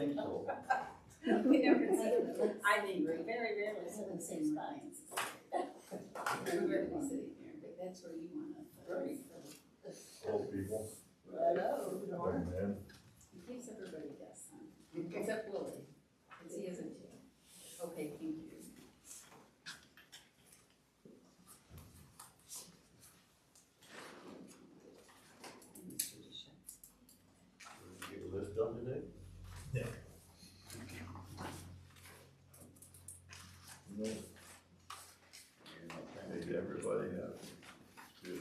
think so. We never sit, I mean, we very rarely sit in the same spots. Everybody be sitting here, but that's where you wanna. Right. Old people. Hello. Oh, man. In case everybody does, except Willie, because he isn't here. Okay, thank you. Get a list done today? Yeah. No, maybe everybody has. Good.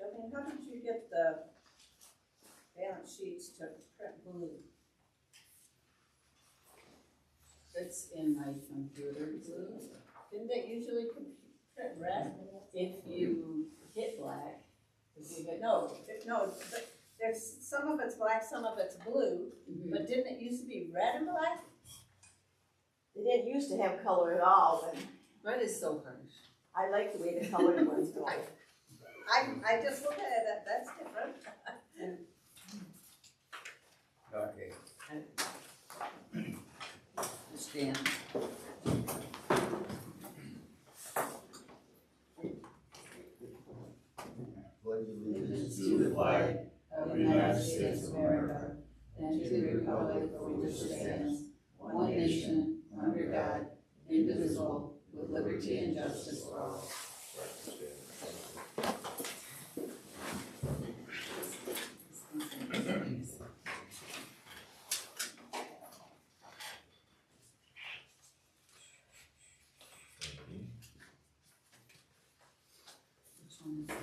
Jolene, how did you get the balance sheets to print blue? It's in my computer too. Didn't they usually print red? If you hit black, if you hit. No, but there's, some of it's black, some of it's blue, but didn't it used to be red and black? They didn't used to have color at all, and Red is so harsh. I like the way the colored ones go. I just look at it, that's different. Okay. Stand. Pledge allegiance To the flag of the United States of America and to the republic for which it stands, one nation, under God, indivisible, with liberty and justice for all. Which one is that?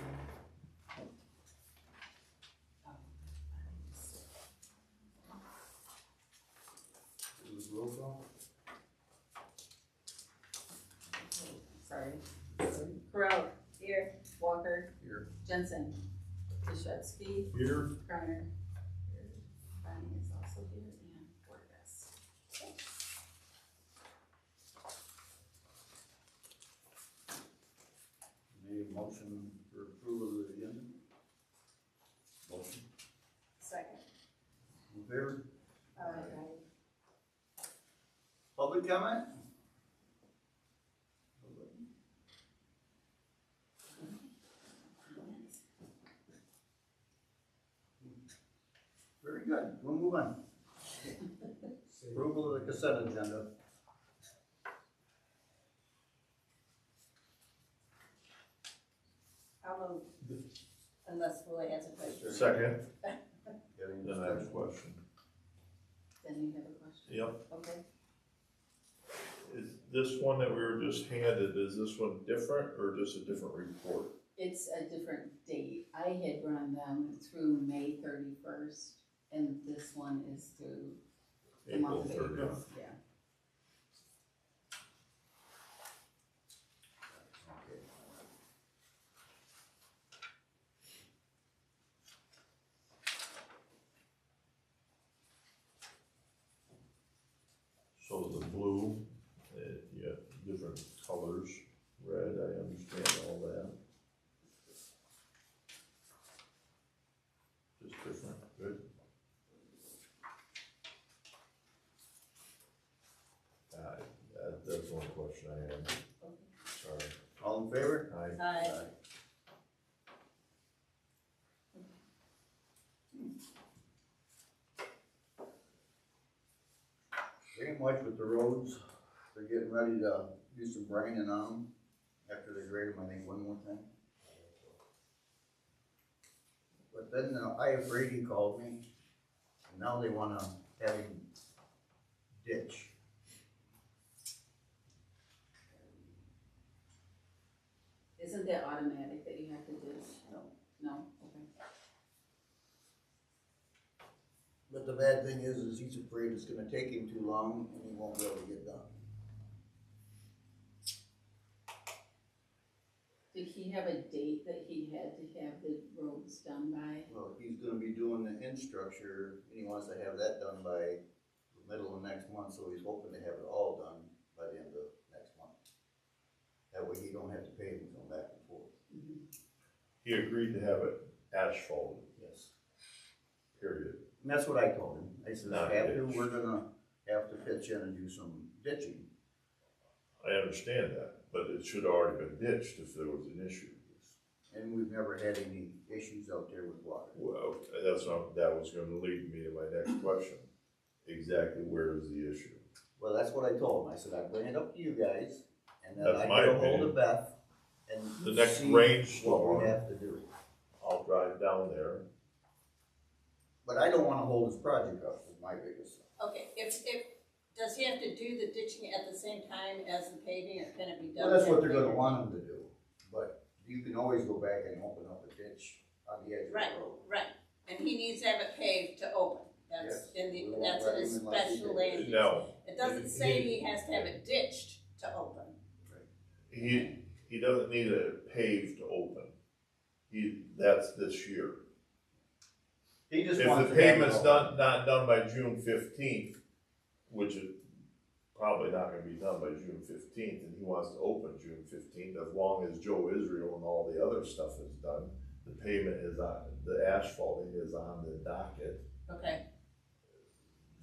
roll call. Sorry. Curell. Here. Walker. Here. Jentzen. Deshetsky. Here. Kreiner. Bonnie is also here, and Borges. Need a motion for approval of the agenda? Motion. Second. In favor? Aye. Public comment? Very good, we'll move on. Approval of the consent agenda. I'll move, unless Willie has a question. Second, Getting then I have a discussion. question. Then you have a question? Yep. Okay. Is this one that we were just handed, is this one different or just a different report? It's a different date. I had run them through May 31st, and this one is through the month of April April. 30th. Yeah. Okay. So the blue, you have different colors, red I question I had. Sorry. All in favor? Aye. Pretty much with the roads, they're getting ready to do some braining on them after they grade them, I think, one more thing. But then I.F. Brady called me, and now they wanna have him ditch. Isn't that automatic that you have to ditch? No. No, okay. But the bad thing is he's afraid it's gonna take him too long and he won't be able to get done. Did he have a date that he had to have the roads done by? Well, he's gonna be doing the in structure, and he wants to have that done by the middle of next month, so he's hoping to have it all done by the end of next month. That way he don't have to pay him going back and forth. He agreed to have it asphalted, Yes. period. And that's what I told him. I said, Not after, ditch. we're gonna have to pitch in and do some ditching. I understand that, but it should have already been ditched if there was an issue. And we've never had any issues out there with water. Well, that was gonna lead me to my next question. Exactly where is the issue? Well, that's what I told him. I said, I bring it up to you guys, and then That's I my get a hold opinion. of Beth and The next see rainstorm. what we have to do. I'll drive down there. But I don't wanna hold his project up, is my biggest thing. Okay, does he have to do the ditching at the same time as the paving, or can it be done? Well, that's what they're later? gonna want him to do, but you can always go back and open up a ditch on the edge of Right, the road. right, and he needs to have it paved to open, that's Yes, in we the, won't that's let in his him unless he special did. land use. No, It doesn't say he has to have it ditched to open. he doesn't need it paved to open. That's this year. He just If wants the to have it pavement's all. not done by June 15th, which is probably not gonna be done by June 15th, and he wants to open June 15th, as long as Joe Israel and all the other stuff is done, the pavement is on, the asphalting is on the docket, Okay,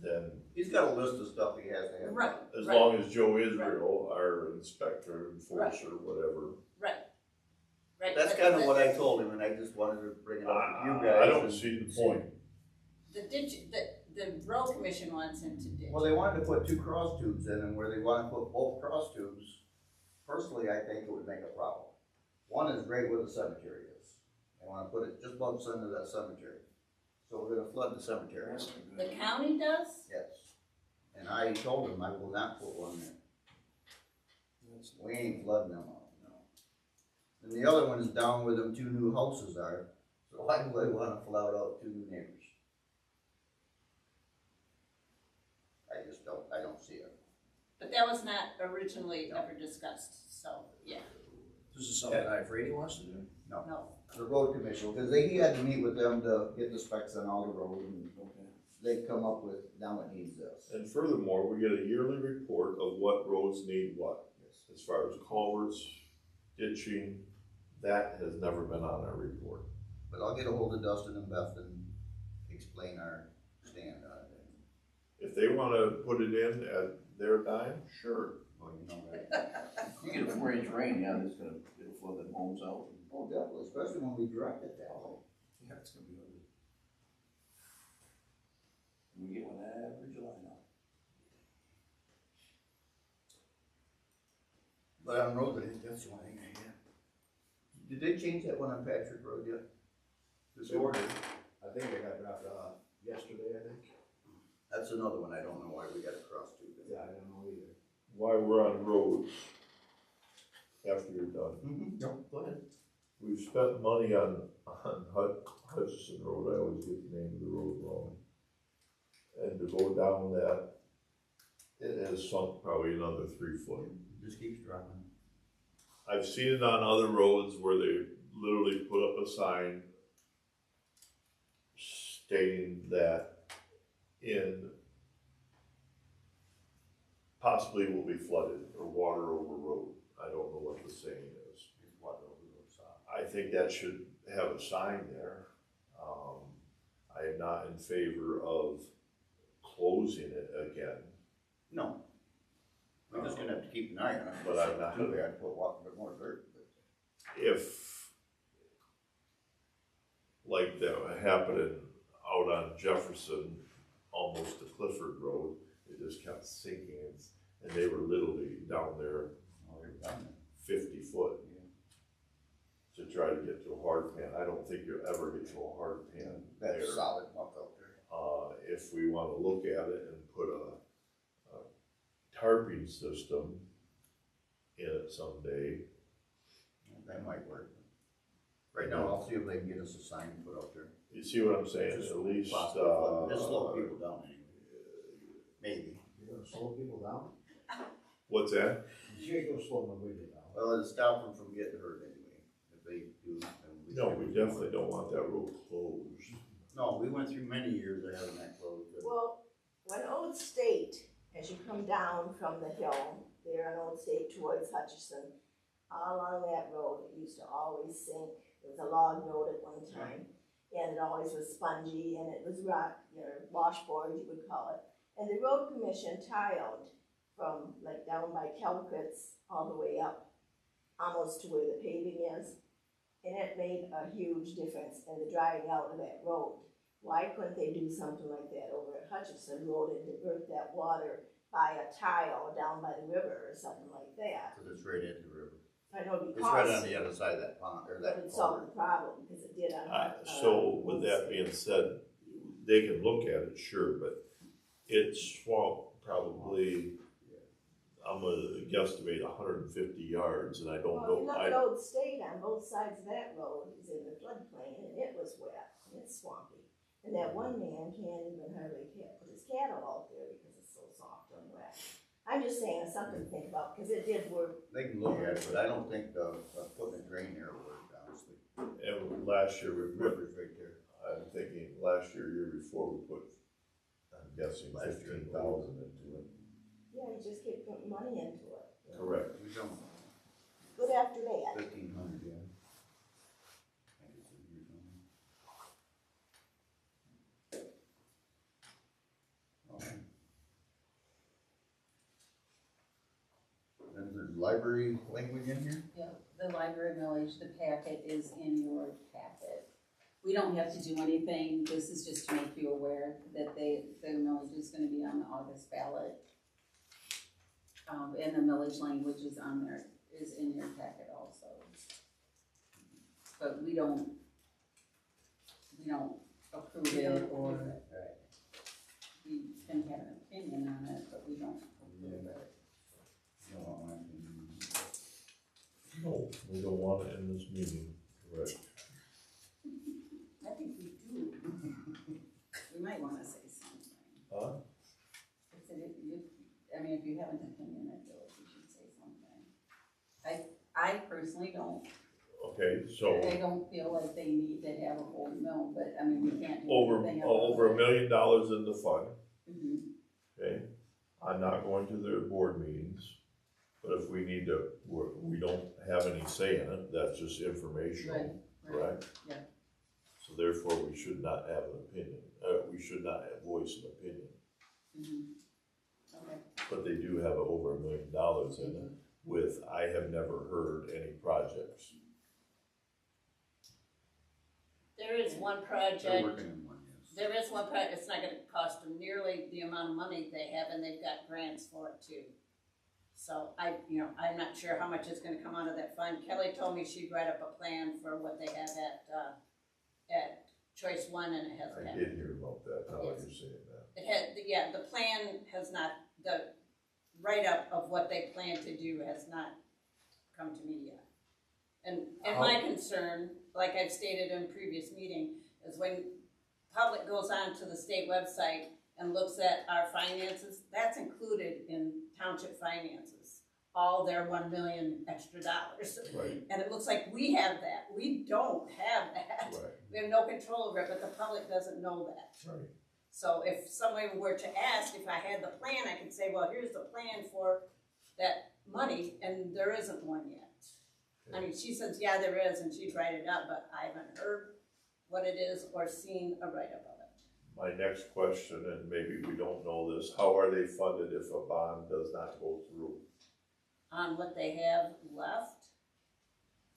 then He's got a list of stuff he has to have. right, as right, long as Joe Israel, our inspector, enforcer, whatever. right. That's but kinda the- what I told him, and I just wanted to bring it up with you guys. I don't and see the point. The ditch, the road commission wants him to ditch. Well, they wanted to put 2 cross tubes in, and where they wanna put both cross tubes, personally, I think it would make a problem. One is right where the cemetery is. They wanna put it just above the center of that cemetery. So we're gonna flood the cemetery. The county does? Yes. And I told them I will not put one there. We ain't flooding them out, no. And the other one is down where them 2 new houses are, so why do I wanna flood out 2 new neighbors? I don't see it. But that was not originally ever discussed, so, yeah, This is something that Brady wants to do? no. The road commission, because he had to meet with them to get the specs on all the road, and they come up with, now it needs this. And furthermore, we get a yearly report of what roads need what. As far as culverts, ditching, that has never been on our report. But I'll get a hold of Dustin and Beth and explain our stand on it. If they wanna put it in at their dime, sure. Well, you know, right? You get a 4-inch rain, yeah, it'll flood the homes out. Oh, definitely, especially when we direct it that way. Yeah, it's gonna be ugly. We get one every July now. But on road, I think that's the only thing I had. Did they change that one on Patrick Road yet? This order? I think they got dropped off yesterday, I think. That's another one, I don't know why we got a cross tube there. Yeah, I don't know either. While we're on roads, after you're done, No, go ahead. we've spent money on Hutchison Road, I always get the name of the road wrong. And to go down that, it has sunk probably another 3 foot. Just keeps dropping. I've seen it on other roads where they literally put up a sign stating that in possibly will be flooded or water over road. I don't know what the saying is. It's water over the side. I think that should have a sign there. I am not in favor of closing it again. No. We're just gonna have to keep an eye on it. But I'm not- Too bad, put a bit more dirt. if, like that happening out on Jefferson, almost to Clifford Road, it just kept sinking, and they were literally down there Oh, they're done. 50 foot to try to get to a hard pan. I don't think you'll ever get to a hard pan there. That's solid muck out there. If we wanna look at it and put a tarping system in it someday, That might work. Right now, I'll see if they can get us a sign put up there. you see what I'm saying? Just At least, Just slow people down anyway. Maybe. You're gonna slow people down? what's that? You ain't gonna slow nobody down. Well, it'll stop them from getting hurt anyway. If they do, then we. No, we definitely don't want that road closed. No, we went through many years of having that closed. Well, when Old State, as you come down from the hill, there on Old State towards Hutchinson, all along that road, it used to always sink. It was a log road at one time, and it always was spongy, and it was rock, washboard, you would call it. And the road commission tiled from like down by Kelkritz all the way up, almost to where the paving is. And it made a huge difference in the drying out of that road. Why couldn't they do something like that over at Hutchinson Road and divert that water by a tile down by the river or something like that? Cause it's right at the river. I know it'd be It's right on costly, the other side of that pond, or but that it'd solve culvert. the problem, because it did on. So with that being said, they can look at it, sure, but it's swamp probably, I'm gonna guesstimate 150 yards, and I don't Well, if you know, look at Old State on both sides of that road is in the floodplain, and it was wet, and it's swampy. And that one man can't even hardly put his cattle out there because it's so soft and wet. I'm just saying, it's something to think about, because it did work. They can look at it, but I don't think putting a drain there will work, honestly. and last year we put, River's right there. I'm thinking last year before, we put, I'm guessing Last year. 15,000 into it. Yeah, you just keep putting money into it. Correct. We don't, Good after that. 1,500, yeah. I think it's a year something. Then there's library language in here? Yeah, the library millage, the packet is in your packet. We don't have to do anything, this is just to make you aware that the millage is gonna be on the August ballot. And the millage language is on there, is in your packet also. But we don't approve it, or we can have an opinion on it, but we don't approve it. You don't want my opinion. No, we don't want it in this meeting, correct? I think we do. We might wanna say something. Huh? If you have an opinion, I feel like you should say something. I personally don't, Okay, so I don't feel like they need to have a whole mill, but I mean, we can't do over anything else. $1 million in the fund, Mhm. okay? I'm not going to their board meetings, but if we need to, we don't have any say in it, that's just informational, Right. correct? Yeah. So therefore, we should not have an opinion, we should not have voice an opinion, Mhm. Okay. but they do have over $1 million in it with, I have never heard any projects. There is one They're project, working in one, yes. there is one project, it's not gonna cost them nearly the amount of money they have, and they've got grants for it too. So I'm not sure how much is gonna come out of that fund. Kelly told me she'd write up a plan for what they have at Choice One, and it hasn't I happened. did hear about that, now that Yes. you're saying that. It had, the plan has not, the write-up of what they plan to do has not come to me yet. And my concern, like I've stated in previous meeting, is when public goes on to the state website and looks at our finances, that's included in township finances, all their $1 million extra dollars. Right, And it looks like we have that. We don't have that. right, We have no control over it, but the public doesn't know that. right. So if someone were to ask if I had the plan, I could say, well, here's the plan for that money, and there isn't one yet. I mean, she says, yeah, there is, and she'd write it up, but I haven't heard what it is or seen a write-up of it. My next question, and maybe we don't know this, how are they funded if a bond does not go through? on what they have left.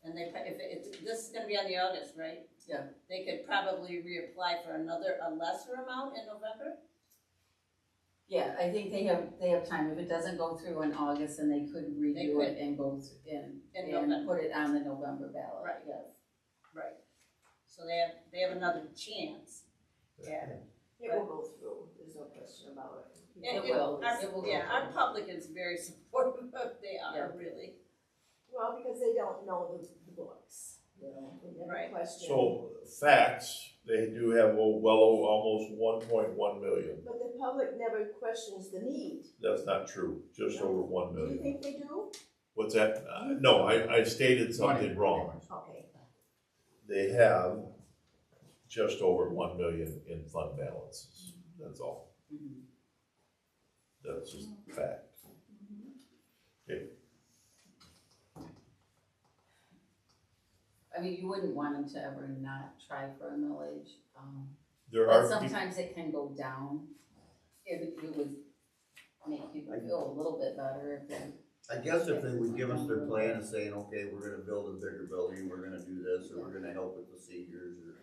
And this is gonna be on the August, right? Yeah. They could probably reapply for a lesser amount in November? Yeah, I think they have time, if it doesn't go through in August, then they could redo it and go In and November. put it on the November ballot, Right. yes. Right. So they have another chance. Yeah. It will go through, there's no question about it. It will. It will go Yeah, our through. public is very supportive of, they are, Yeah. really. Well, because they don't know the books, you know, they never Right. question. So, facts, they do have almost 1.1 million. But the public never questions the need. That's not true, just over 1 Do you million. think they do? What's that? No, I stated something wrong. Okay. They have just over 1 million in fund balances, that's all. Mhm. That's just fact. Okay, I mean, you wouldn't want them to ever not try for a millage, there but are, sometimes it can go down. It would make people feel a little bit better if they. I guess if they would give us their plan and saying, okay, we're gonna build a bigger building, we're gonna do this, or we're gonna help with the seniors, or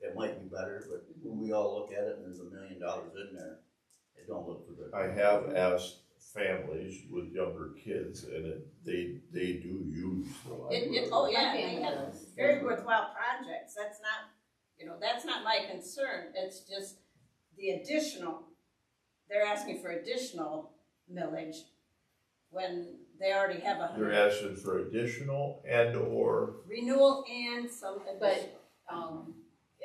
it might be better, but when we all look at it and there's $1 million in there, it don't look too good. I have asked families with younger kids, and they do use the library. Oh, yeah, My they family have does. very worthwhile projects, that's not my concern, it's just the additional, they're asking for additional millage when they already have They're asking for additional and/or, renewal and some additional. But,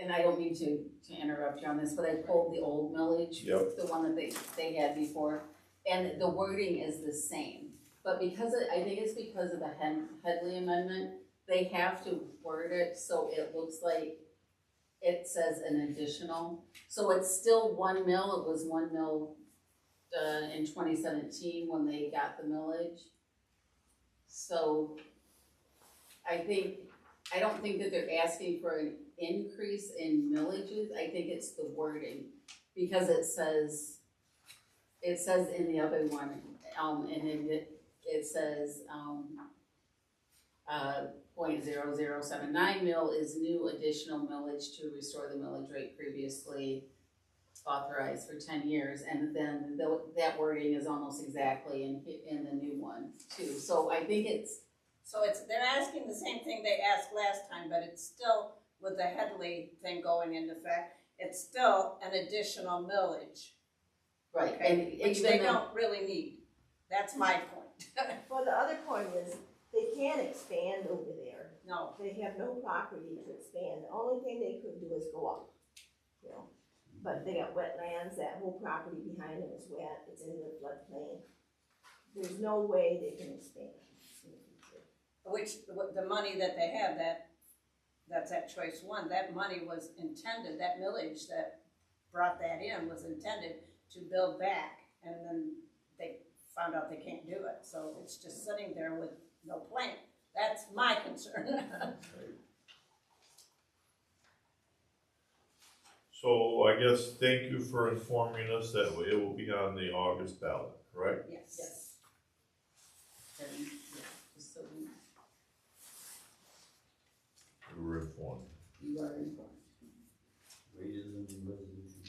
and I don't mean to interrupt you on this, but I pulled the old millage. Yep. The one that they had before, and the wording is the same. But I think it's because of the Headley amendment, they have to word it so it looks like it says an additional. So it's still 1 mil, it was 1 mil in 2017 when they got the millage. So I don't think that they're asking for an increase in millages, I think it's the wording, because it says in the other one, and it says, 0.0079 mil is new additional millage to restore the millage rate previously authorized for 10 years, and then that wording is almost exactly in the new one too, so I think they're asking the same thing they asked last time, but it's still, with the Headley thing going into effect, it's still an additional millage, right, okay, and which even they though- don't really need. That's my point. Well, the other point is, they can't expand over there. No, They have no property to expand. The only thing they could do is go up, you know. But they got wetlands, that whole property behind them is wet, it's in the floodplain. There's no way they can expand in the future. the money that they have, that's at choice one, that money was intended, that millage that brought that in was intended to build back, and then they found out they can't do it, so it's just sitting there with no plan. That's my concern. so I guess, thank you for informing us that it will be on the August ballot, correct? Yes. And, yeah, just so We were informed. you are informed. Wages and resolution.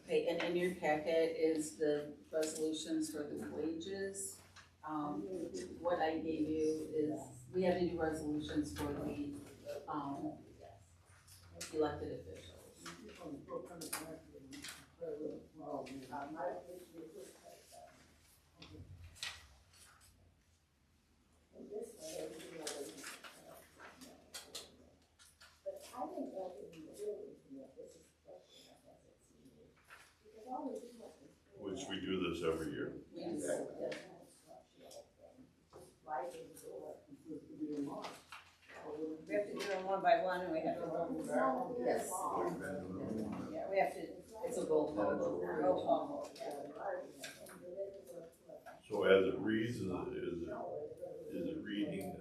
Okay, and in your packet is the resolutions for the wages. What I gave you is, we have to do resolutions for the, elected officials. Which we do this every year. We do that, yeah. We have to do them one by one, and we have to vote. Yes. Yeah, we have to, It's a roll call vote. roll call, yeah. So as it reads, is it reading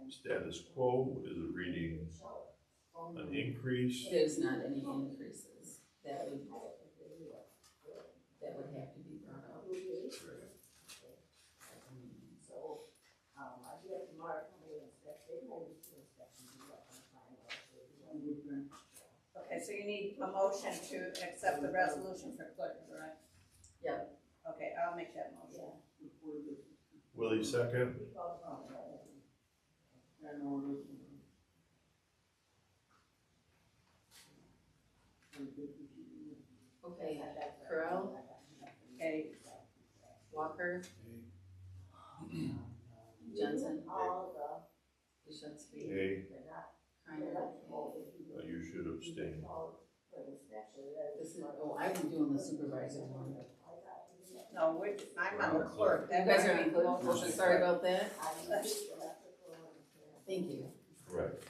status quo? Is it reading an increase? There's not any increases that would have to be brought up. need a motion to accept the resolution for clerk, correct? Yep. Okay, I'll make that motion. Willie second? Okay, Curell, Okay, Walker, Jentzen, All Deshetsky, Hey, Kreiner. you should abstain. This is, oh, I'm doing the supervisor one. no, I'm on the clerk. You guys are on clerk motion, sorry about that. Thank you. Correct.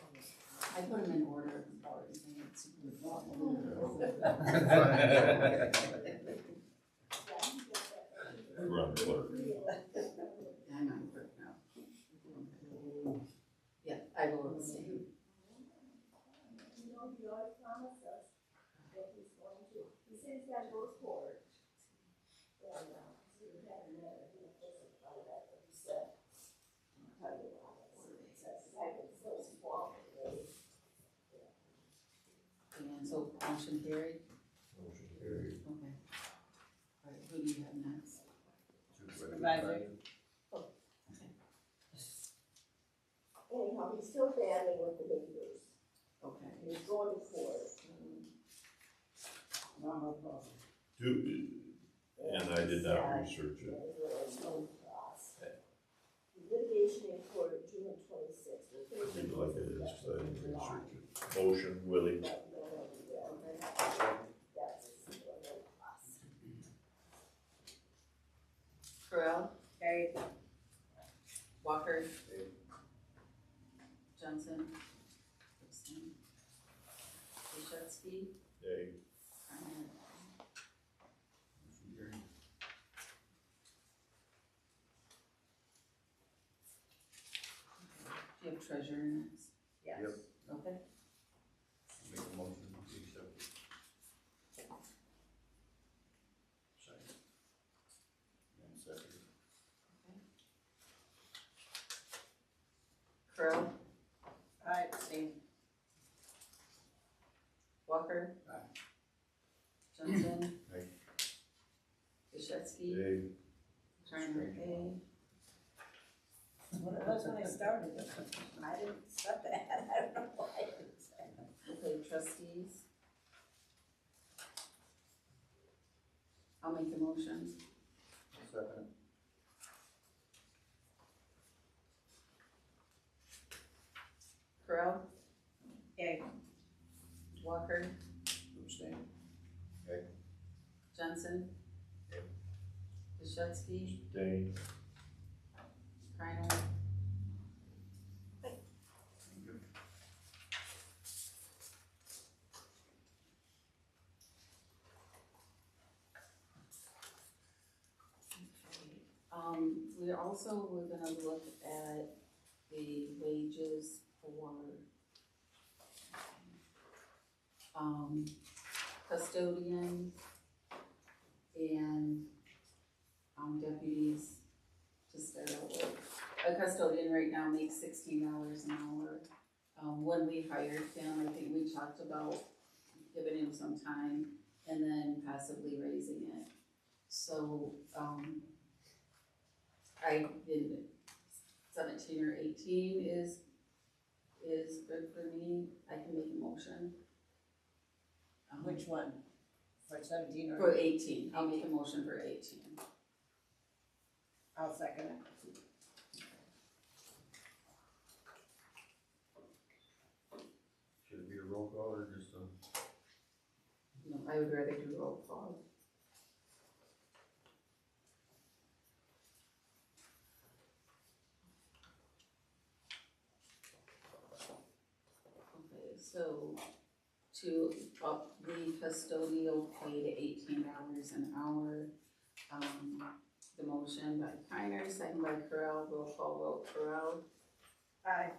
I put them in order of importance. Run clerk. I'm on clerk now. Yeah, I will abstain. He always promised us that he's going to, he said he's gotta go to court. And, so we haven't met, he just about that, but he said, I'll tell you about it. He says, I've been so swamped today. And so motion carried, Motion carried. okay. All right, who do you have next? Supervisor. Anyhow, he's still battling with the neighbors, Okay. and he's going to court. And I did not research it. Litigation in court, June 26th. Leave it like it is, 'cause I didn't research it. Motion, Willie. Curell, Okay, Walker, Jentzen, abstain. Deshetsky, Hey, Kreiner. Do you have treasurer next? yes. Yep. Okay. Make a motion to accept it. Second. And second. Curell, I abstain. Walker. Aye. Jentzen. Aye. Deshetsky, hey, Kreiner, A. What it was when I started it. I didn't set that, I don't know why I didn't say that. Okay, trustees. I'll make the motion. Second. Curell, Okay, Walker, Abstain. Okay. Jentzen. Deshetsky, stay. Kreiner. We also, we're gonna look at the wages for, custodian and, deputies to start out with. A custodian right now makes $16 an hour. When we hired him, I think we talked about giving him some time and then possibly raising it. So, I did 17 or 18 is good for me. I can make a motion. which one? For 17 or? For 18, I'll make a motion for 18. I'll second it. Should it be a roll call or just a? No, I would rather do roll call. Okay, so to up the custodial pay to $18 an hour, the motion by Kreiner, second by Curell, roll call vote, Curell, Aye.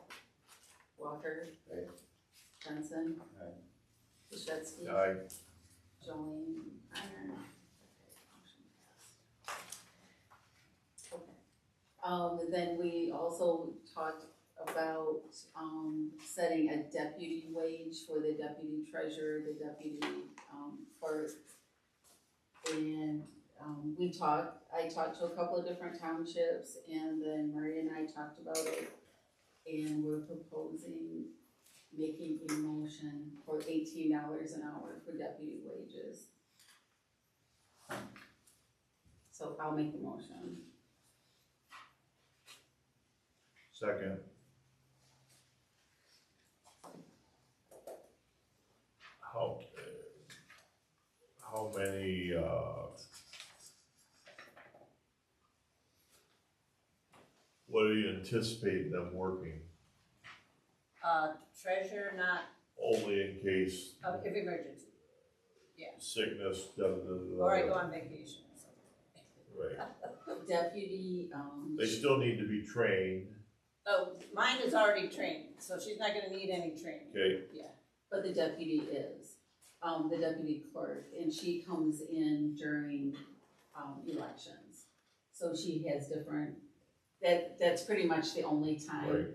Walker. Aye. Jentzen. Aye. Deshetsky. Aye. Jolene Kreiner. Okay. Then we also talked about about, setting a deputy wage for the deputy treasurer, the deputy, clerk. And, I talked to a couple of different townships, and then Marie and I talked about it. And we're proposing making a motion for $18 an hour for deputy wages. So I'll make the motion. Second. How many, what do you anticipate them working? Treasurer not, Only in case if emergency, sickness, da, da, da, da. or I go on vacation or something. Right, Deputy, they still need to be trained, Oh, mine is already trained, so she's not gonna need any training. okay? but the deputy is, the deputy clerk, and she comes in during, elections. So she has different, that's pretty much the only time. Right.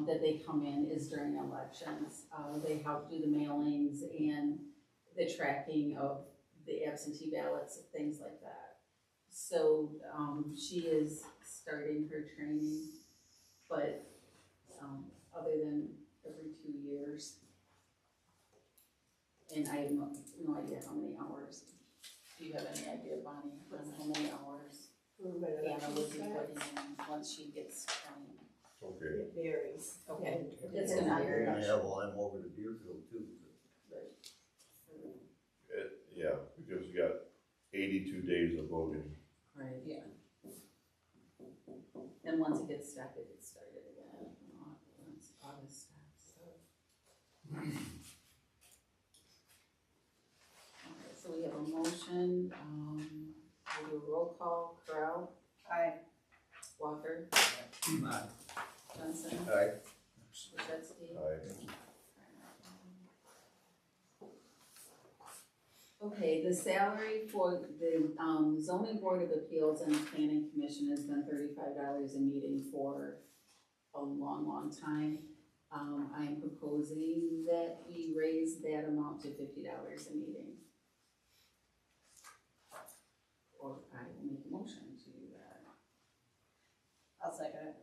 That they come in is during elections. They help do the mailings and the tracking of the absentee ballots, things like that. So, she is starting her training, but, other than every 2 years. And I have no idea how many hours. Do you have any idea, Bonnie, on how many hours Anna would be putting in once she gets trained? Okay, It varies. Okay. It's It's gonna You're vary. gonna have all them over to Deerfield too. yeah, because you got 82 days of voting. Right. Yeah. And once it gets started, it gets started again, once August starts, so. Okay, so we have a motion, we'll do a roll call. Curell, Aye. Walker, Jentzen, Alright, Deshetsky. Aye. Okay, the salary for the, zoning board of appeals and planning commission has been $35 a meeting for a long, long time. I'm proposing that we raise that amount to $50 a meeting. Or I will make a motion to do that. I'll second it.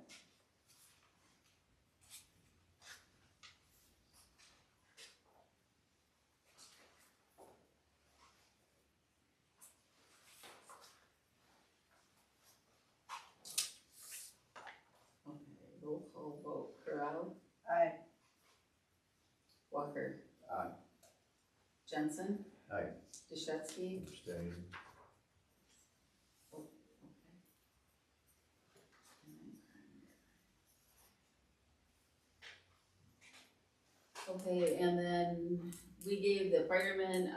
Okay, roll call vote. Curell, Aye. Walker. Aye. Jentzen. Aye. Deshetsky. Abstain. Okay, and then we gave the firemen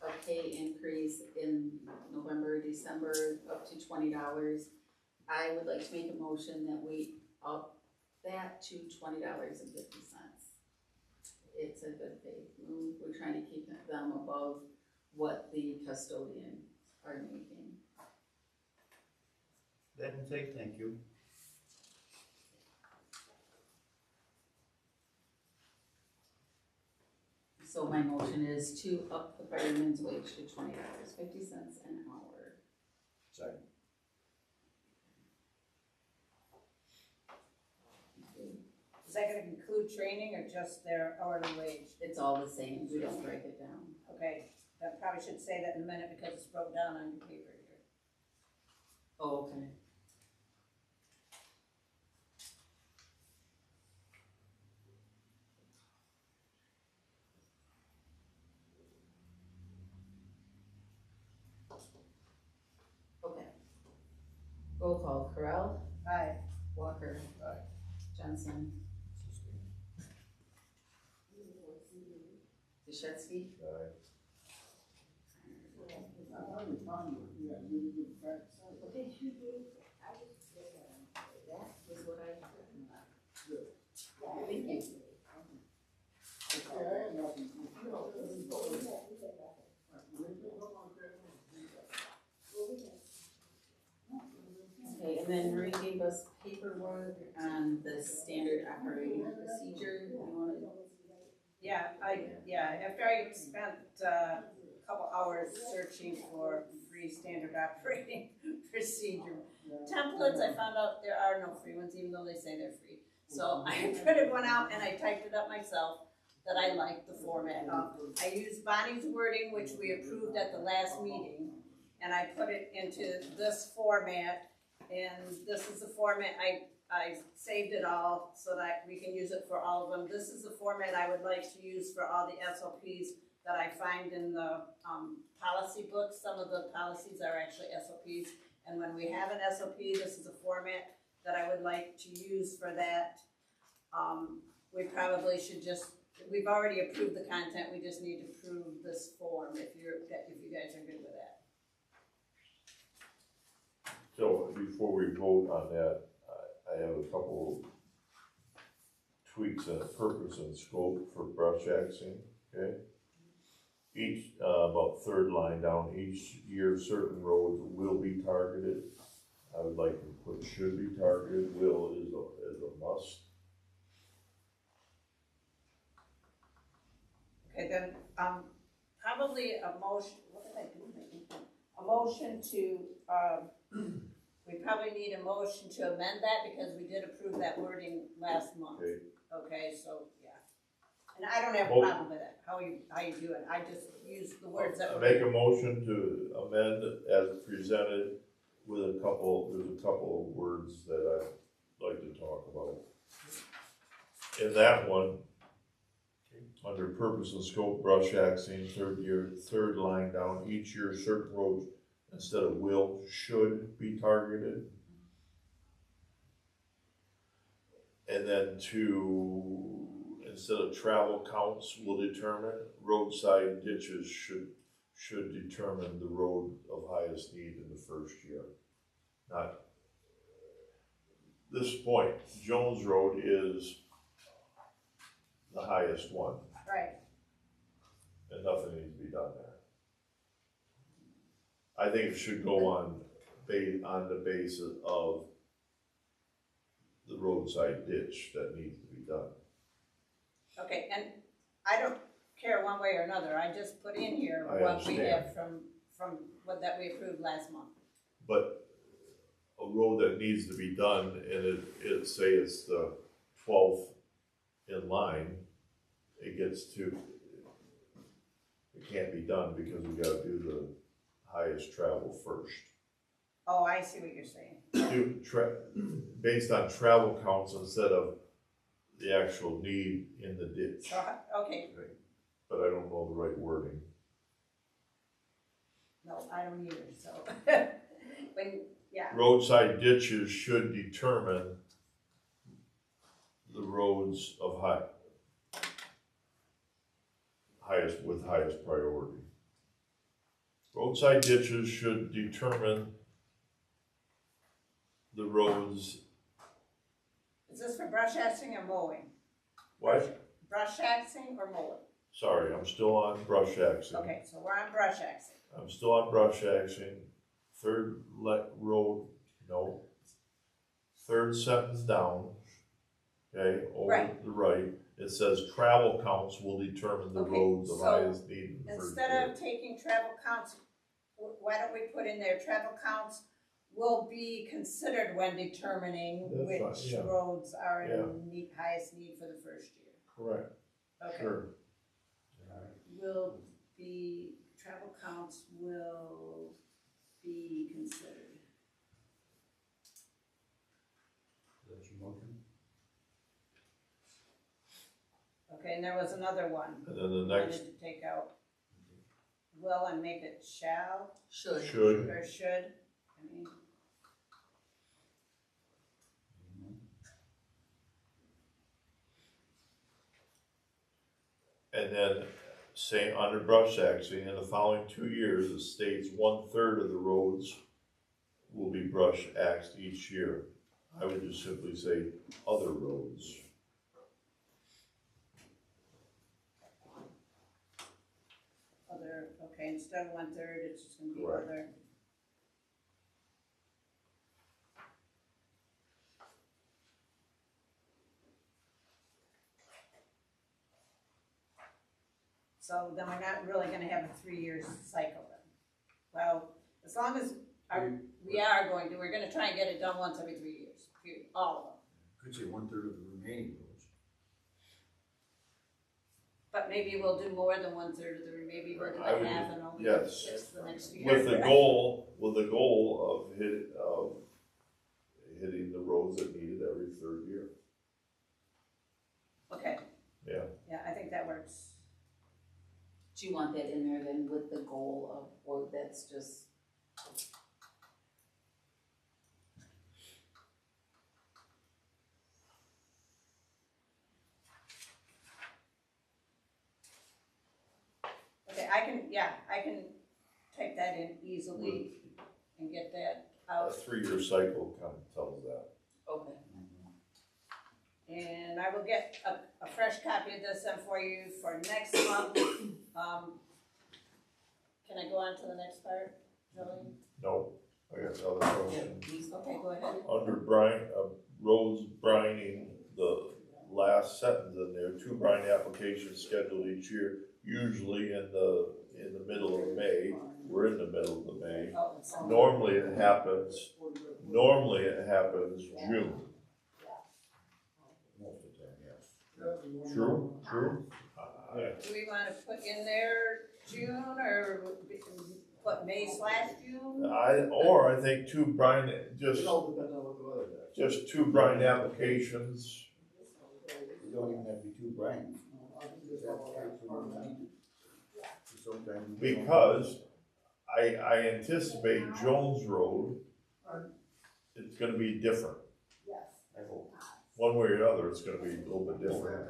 a pay increase in November, December, up to $20. I would like to make a motion that we up that to $20.50. It's a good faith move. We're trying to keep them above what the custodians are making. didn't say thank you. So my motion is to up the fireman's wage to $20.50 an hour. Second. Is that gonna include training or just their hourly wage? It's all the same, we don't break it down. Okay, that probably should say that in a minute because it's broke down on your paper here. Oh, okay. Okay. Roll call. Curell, Aye. Walker. Aye. Jentzen. Deshetsky. Aye. That was what I heard. Thank you. Okay, and then Marie gave us paperwork on the standard operating procedure? You wanna? Yeah, after I spent a couple hours searching for free standard operating procedure templates, I found out there are no free ones, even though they say they're free. So I printed one out and I typed it up myself, that I liked the format of. I used Bonnie's wording, which we approved at the last meeting, and I put it into this format, and this is the format, I saved it all so that we can use it for all of them. This is the format I would like to use for all the SOPs that I find in the policy book. Some of the policies are actually SOPs, and when we have an SOP, this is a format that I would like to use for that. We probably should just, we've already approved the content, we just need to approve this form if you guys are good with that. So before we vote on that, I have a couple tweaks and purpose and scope for brush axing, okay? Each, about third line down, each year certain roads will be targeted. I would like to put should be targeted, will is a must. Okay, then, probably a motion, what did I do? A motion to, we probably need a motion to amend that because we did approve that wording last month. Okay. Okay, so, yeah. And I don't have a Oh. problem with it, how you do it, I just use the words that I were. make a motion to amend as presented with there's a couple of words that I'd like to talk about. In that one, under purpose and scope, brush axing, third line down, each year certain roads, instead of will, should be targeted. And then instead of travel counts will determine, roadside ditches should determine the road of highest need in the first year. Not this point, Jones Road is the highest one. Right, And nothing needs to be done there. I think it should go on the basis of the roadside ditch that needs to be done. okay, and I don't care one way or another, I just put in here I what we understand. have from what that we approved last month. But a road that needs to be done, and it say it's the 12th in line, it can't be done because we gotta do the highest travel first. Oh, I see what you're saying. Based on travel counts instead of the actual need in the ditch. So, okay, But I don't know the right wording. no, I don't either, so, yeah, Roadside ditches should determine the roads of highest priority. Roadside ditches should determine the roads. is this for brush axing or mowing? What? Brush axing or mowing? Sorry, I'm still on brush axing. Okay, so we're on brush axing. I'm still on brush axing. Third sentence down, okay, over Right. the right, it says travel counts will determine the Okay, roads of so highest need in the first Instead year. of taking travel counts, why don't we put in there, travel counts will be considered when determining That's fine, which yeah. roads are Yeah. in highest need for the first year. Correct, Okay. sure. Will be, travel counts will be considered. That's your motion? Okay, and there was another one. And then the I next wanted to take out will and make it shall Should. should, or should, I mean, and then say under brush axing, in the following 2 years, it states 1/3 of the roads will be brush axed each year. I would just simply say other roads. other, okay, instead of 1/3, it's just gonna be Correct. other. So then we're not really gonna have a 3-year cycle then. Well, as long as we're gonna try and get it done once every 3 years, period, all of them. Could say 1/3 of the remaining roads. But maybe we'll do more than 1/3 of the, maybe we'll do I would- half and only yes. 6 the next year. With the goal of hitting the roads that need it every 3rd year. Okay. Yeah. Yeah, I think that works. Do you want that in there then with the goal of, or that's just? Okay, I can type that in easily and get that A out. 3-year cycle kind of tells that. Okay. And I will get a fresh copy of this then for you for next month. Can I go on to the next part, Jolene? No, I got another motion. Okay, go ahead. Under roads brining, the last sentence in there, 2 brine applications scheduled each year, usually in the middle of May. We're in the middle of May. Oh, it's on. Normally it happens June. Most of the time, yes. True? Do we wanna put in there June or put May/June? I think 2 brine, It just all depends on what the weather does. 2 brine applications. You don't even have to be too bright. Sometimes. Because I anticipate Jones Road, it's gonna be different. I hope. One way or another, it's gonna be a little bit different.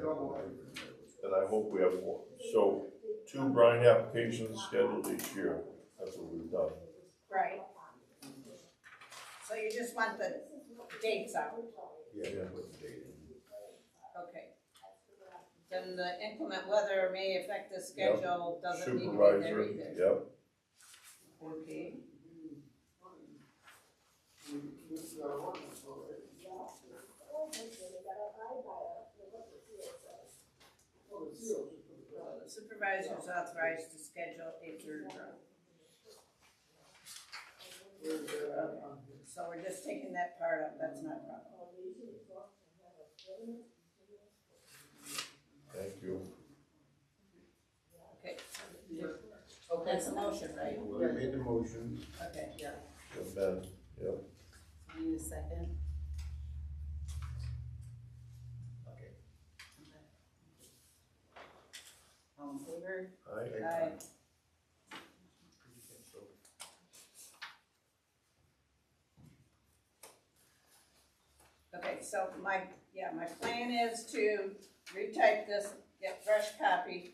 And I hope we have more. So 2 brine applications scheduled each year. That's what we've done. Right. So you just want the dates out? Yeah, put the date in. Okay. Then the inclement weather may affect the schedule, doesn't need to be there Supervisor, either. yep. Okay. So the supervisor is authorized to schedule a 3rd round. Okay. So we're just taking that part up, that's not a problem. Thank you. Okay. That's a motion, right? Well, I made the motion. Okay, yeah. And then, yep. Need a second? Okay. All in favor? Aye. Okay, so my plan is to retype this, get fresh copy.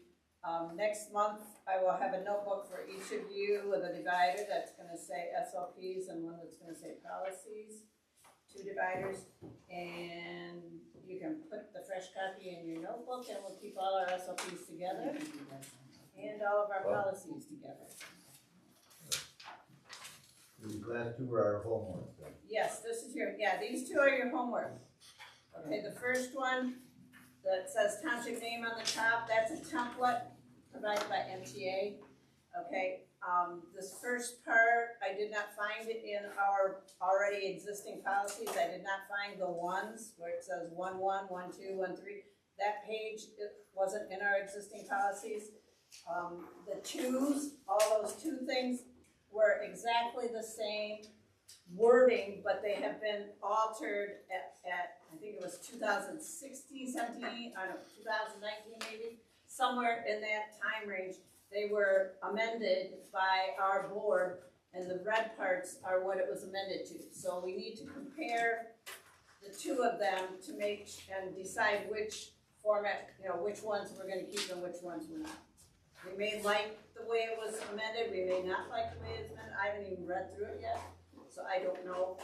Next month, I will have a notebook for each of you with a divider that's gonna say SLPs and one that's gonna say policies, 2 dividers. And you can put the fresh copy in your notebook and we'll keep all our SLPs together and all of our policies together. These last 2 are our homework then. Yes, this is these 2 are your homework. Okay, the first one that says township name on the top, that's a template provided by MTA. Okay, this first part, I did not find it in our already existing policies. I did not find the ones where it says 1-1, 1-2, 1-3. That page, it wasn't in our existing policies. The 2s, all those 2 things were exactly the same wording, but they have been altered at I think it was 2016, 17, I don't know, 2019 maybe, somewhere in that time range. They were amended by our board, and the red parts are what it was amended to. So we need to compare the 2 of them to make and decide which format, which ones we're gonna keep and which ones we're not. We may like the way it was amended, we may not like the way it's amended. I haven't even read through it yet, so I don't know.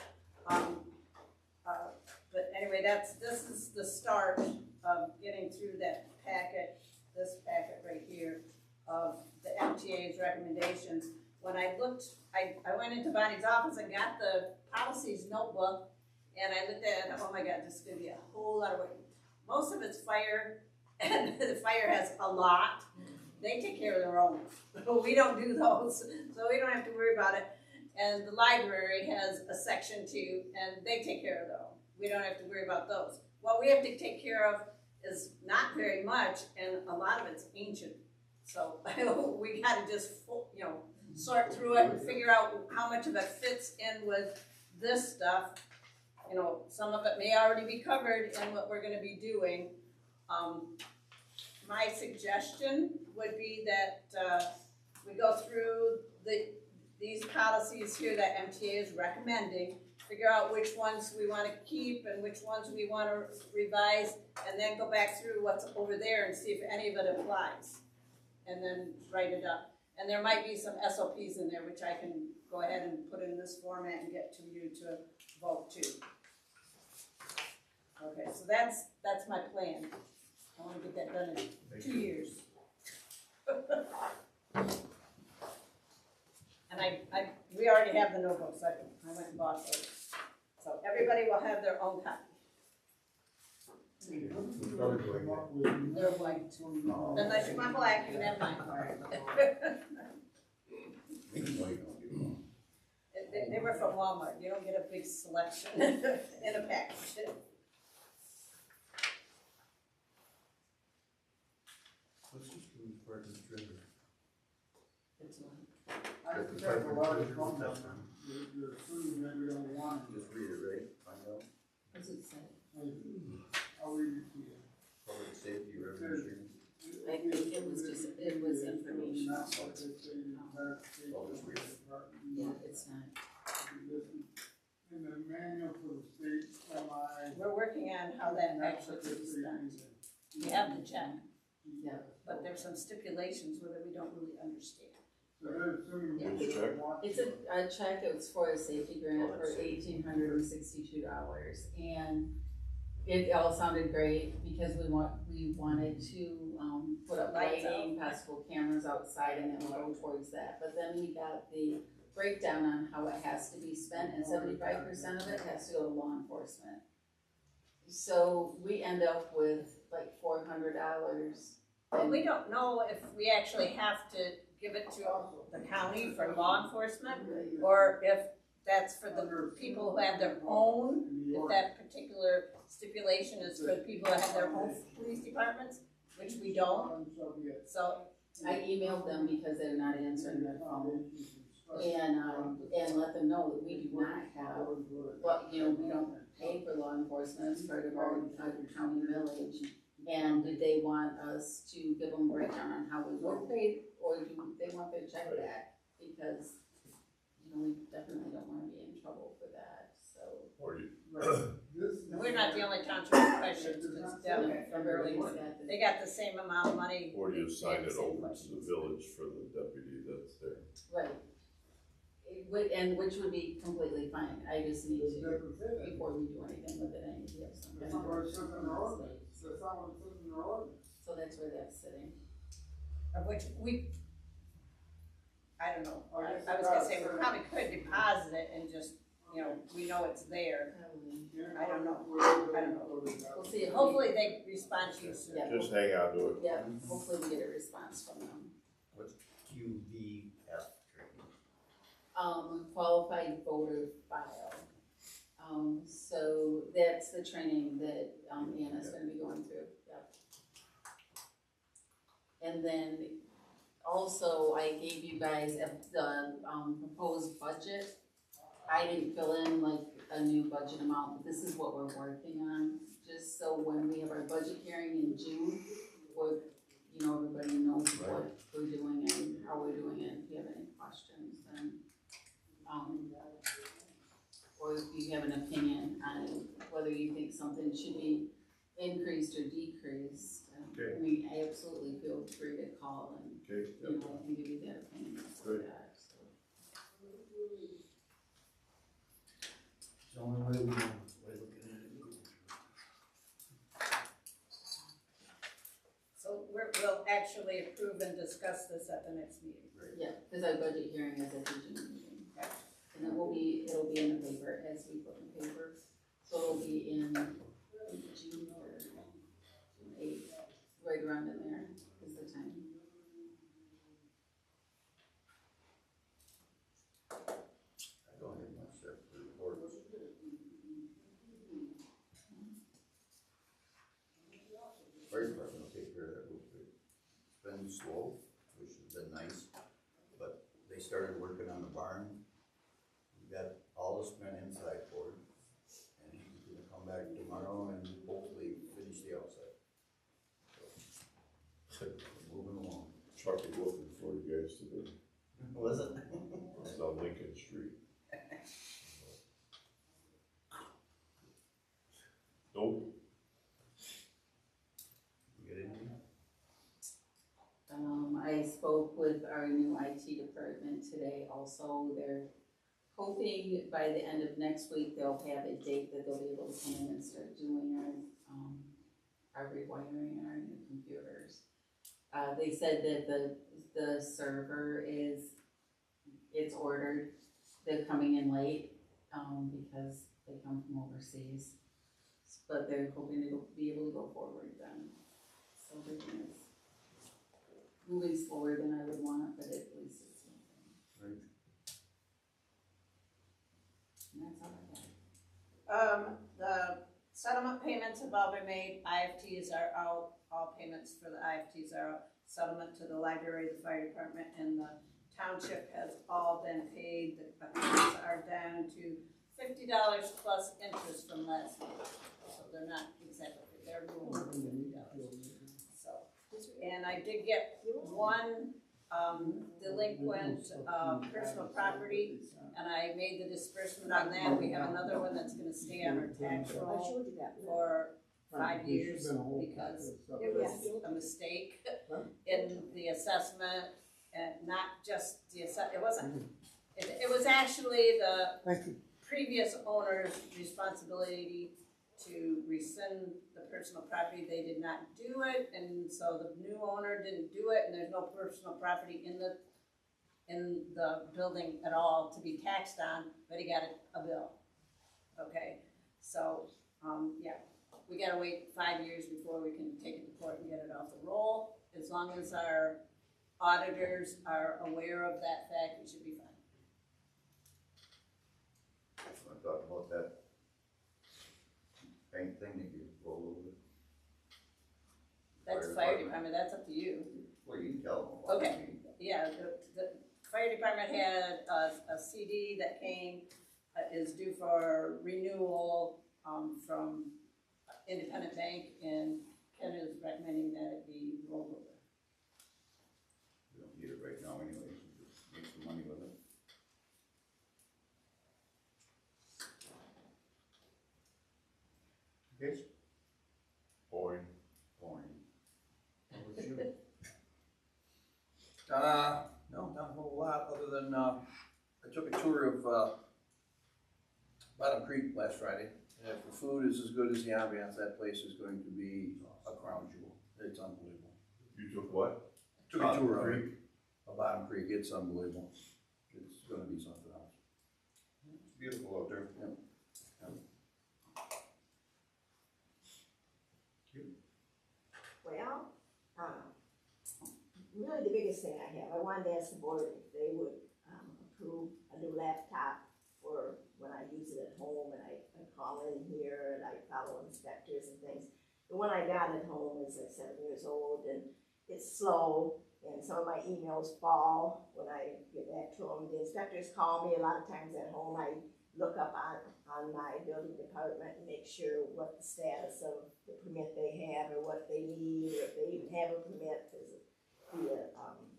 But anyway, this is the start of getting through that packet, this packet right here of the MTA's recommendations. When I looked, I went into Bonnie's office and got the policies notebook, and I looked at it and, oh my God, this is gonna be a whole lot of work. Most of it's fire, and the fire has a lot. they take care of their own. We don't do those, so we don't have to worry about it. And the library has a section too, and they take care of their own. We don't have to worry about those. What we have to take care of is not very much, and a lot of it's ancient. So we gotta just, sort through it and figure out how much of it fits in with this stuff. Some of it may already be covered in what we're gonna be doing. My suggestion would be that we go through these policies here that MTA is recommending, figure out which ones we wanna keep and which ones we wanna revise, and then go back through what's over there and see if any of it applies. And then write it up. And there might be some SOPs in there which I can go ahead and put in this format and get to you to vote too. Okay, so that's my plan. I wanna get that done in 2 years. And we already have the notebooks, I went and bought those. So everybody will have their own copy. They're white. Unless you want black, you can have mine. They were from Walmart, you don't get a big selection in a package. Let's just do the part of the treasurer. I expect a lot of comments. You're assuming that we don't want it. Just read it, right? Find out. What's it say? I'll read it to you. Public safety, revenue streams. I think it was information. Not what they say in the I'll just read it. Yeah, it's not. In the manual for the state semi. We're working on how that actually is done. We have to check, Yeah. but there's some stipulations whether we don't really understand. So they're assuming. Yeah. we don't want It's to. a check, it was for a safety grant for $1,862, and it all sounded great because we wanted to, put up Lights lighting, possible cameras outside, and then we'll go towards that, but then we got the breakdown on how it has to be spent, and 75% of it has to go to law enforcement. So we end up with like $400. But we don't know if we actually have to give it to the county for law enforcement, or if that's for the people who have their own, if that particular stipulation is for the people that have their own police departments, which we don't. So, I emailed them because they're not answering their phone, and let them know that we do not have, but, we don't pay for law enforcement, it's part of our county village. And did they want us to give them a breakdown on how we were paid, or do they want their check back? Because, we definitely don't wanna be in trouble for that, so. Or you, we're not the only township with questions, because Devin from Burlington, they got the same amount of money. or you assign it Same over to question. the village for the deputy that's there. Right. It would, and which would be completely fine, I just need to, before we do anything with it, I need to have some. That's not what it says in the ordinance. That's not what it says in the ordinance. So that's where that's sitting. Of which I don't know, I was gonna say, we probably could deposit it and just, we know it's there. I don't know. We'll see if. Hopefully they respond to you soon. Yeah. Just hang on to it. Yeah, hopefully we get a response from them. What's QVF training? Qualified voter file. So that's the training that, Anna's gonna be going through, yep. And then also I gave you guys the, proposed budget. I didn't fill in like a new budget amount, but this is what we're working on, just so when we have our budget hearing in June, everybody knows what we're doing and how we're doing it. If you have any questions, then, or if you have an opinion on whether you think something should be increased or decreased, Okay. I absolutely feel free to call and, Okay, I can give you that opinion for Good. that, so. It's the only way we know, by looking at it. So we'll actually approve and discuss this at the next meeting. Yeah, because our budget hearing is at the June meeting. And it'll be in the paper, as we put in the paper, so it'll be in June or June 8th, right around in there is the time. used to be. Was it? It's on Lincoln Street. Nope. You get anything? I spoke with our new IT department today also. They're hoping by the end of next week, they'll have a date that they'll be able to come in and start doing our rewiring our new computers. They said that the server it's ordered. They're coming in late, because they come from overseas. But they're hoping to be able to go forward then. So everything is moving slower than I would want, but at least it's moving. Right. And that's all I got. The settlement payments have all been made, IFTs are out, all payments for the IFTs are out. Settlement to the library, the fire department, and the township has all been paid. The accounts are down to $50 plus interest from last month. So they're not exactly, they're moving $50. So, and I did get one delinquent personal property, and I made the disbursement on that. We have another one that's gonna stay on our tax I roll showed you that. for 5 years because it was a mistake in the assessment, and not just the it wasn't, it was actually the previous owner's responsibility to rescind the personal property. They did not do it, and so the new owner didn't do it, and there's no personal property in the building at all to be taxed on, but he got a bill. Okay, so, yeah, we gotta wait 5 years before we can take it to court and get it off the roll. As long as our auditors are aware of that fact, we should be fine. I thought about that bank thing that you roll over. That's fire department, that's up to you. Well, you can tell them. Okay. Yeah, the fire department had a CD that came, is due for renewal, from Independent Bank, and Ken is recommending that it be rolled over. We don't need it right now anyway, so just make some money with it. Yes? Boring. Boring. No, not a whole lot, other than, I took a tour of, Bottom Creek last Friday. And if the food is as good as the ambiance, that place is going to be a crown jewel. It's unbelievable. You took what? Took a Bottom tour of Creek? it, of Bottom Creek, it's unbelievable. It's gonna be something else. It's beautiful out there. Yep. Well, really the biggest thing I have, I wanted to ask the board if they would approve a new laptop for when I use it at home and I call in here and I follow inspectors and things. The one I got at home is like 7 years old and it's slow and some of my emails fall when I get back to them. The inspectors call me a lot of times at home. I look up on my building department and make sure what the status of the permit they have or what they need, or if they even have a permit, because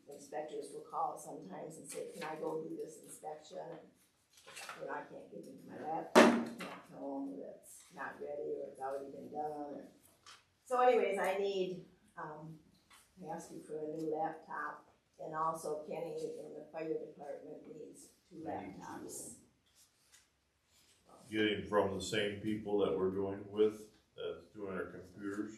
the inspectors will call sometimes and say, can I go do this inspection? And I can't get into my laptop, I can't tell them that it's not ready or it's already been done. So anyways, I need, I asked you for a new laptop, and also Kenny in the fire department needs 2 laptops. Getting from the same people that we're doing with, that's doing our computers?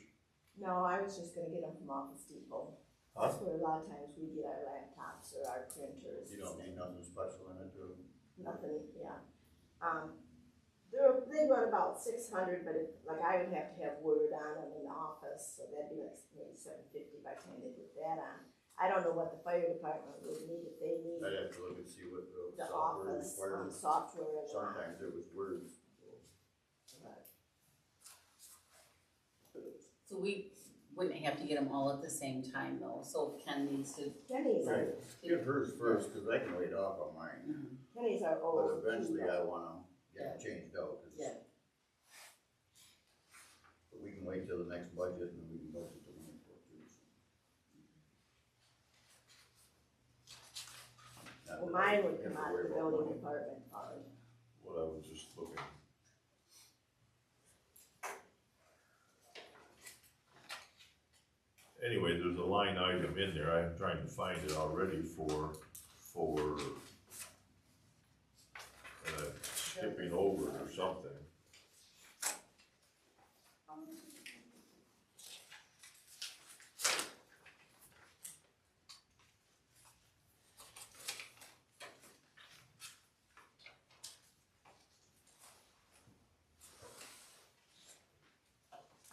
No, I was just gonna get them from Office Depot. That's where a lot of times we get our laptops or our printers. You don't need nothing special in it to. Nothing, yeah. They run about 600, but like I would have to have Word on them in the office, so that'd be like maybe $750 by the time they put that on. I don't know what the fire department would need if they need I'd have to look and see what the the software office requires. software. Sometimes it was Word. So we wouldn't have to get them all at the same time though, so if Ken needs to. Kenny's our, Right. Get hers first, cause I can wait off on mine, Kenny's our but old. eventually I wanna get it changed out, 'cause Yeah. but we can wait till the next budget and we can budget the money for it too. mine would come out of the building department fund. What I was just looking. Anyway, there's a line item in there, I'm trying to find it already for skipping over it or something.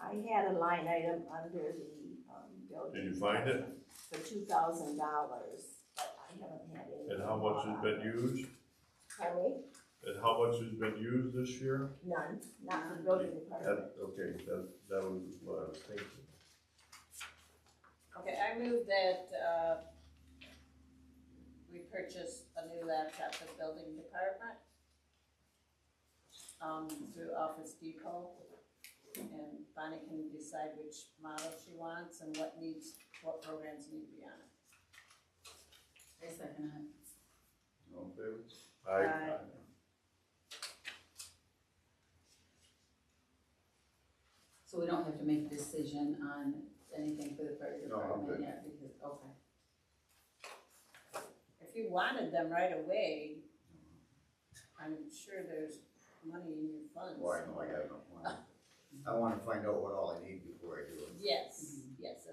I had a line item under the, building. Did you find it? For $2,000, but I haven't had any. And how much has been used? Pardon me? And how much has been used this year? None, not for the building department. Okay, that was what I was thinking. Okay, I move that, we purchase a new laptop for the building department, through Office Depot. And Bonnie can decide which model she wants and what programs need to be on it. I second it. All in favor? Aye. So we don't have to make a decision on anything for the fire No, I'm department good. yet, because, okay. If you wanted them right away, I'm sure there's money in your funds. Well, I know I got enough money. I wanna find out what all I need before I do it. Yes, yes,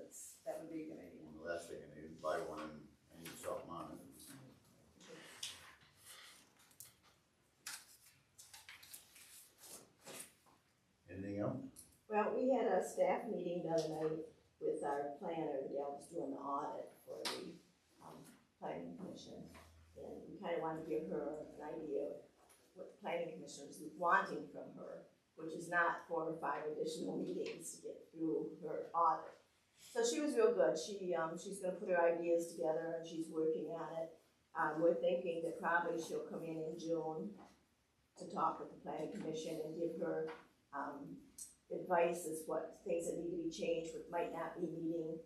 that would be a good idea. And the last thing I need is buy one and I need something on it. Anything else? Well, we had a staff meeting the other night with our planner, the gal was doing the audit for the, planning commission. And we kinda wanted to give her an idea of what the planning commission is wanting from her, which is not 4 or 5 additional meetings to get through her audit. So she was real good. She's gonna put her ideas together and she's working on it. We're thinking that probably she'll come in June to talk with the planning commission and give her, advice as what things that need to be changed, what might not be meeting,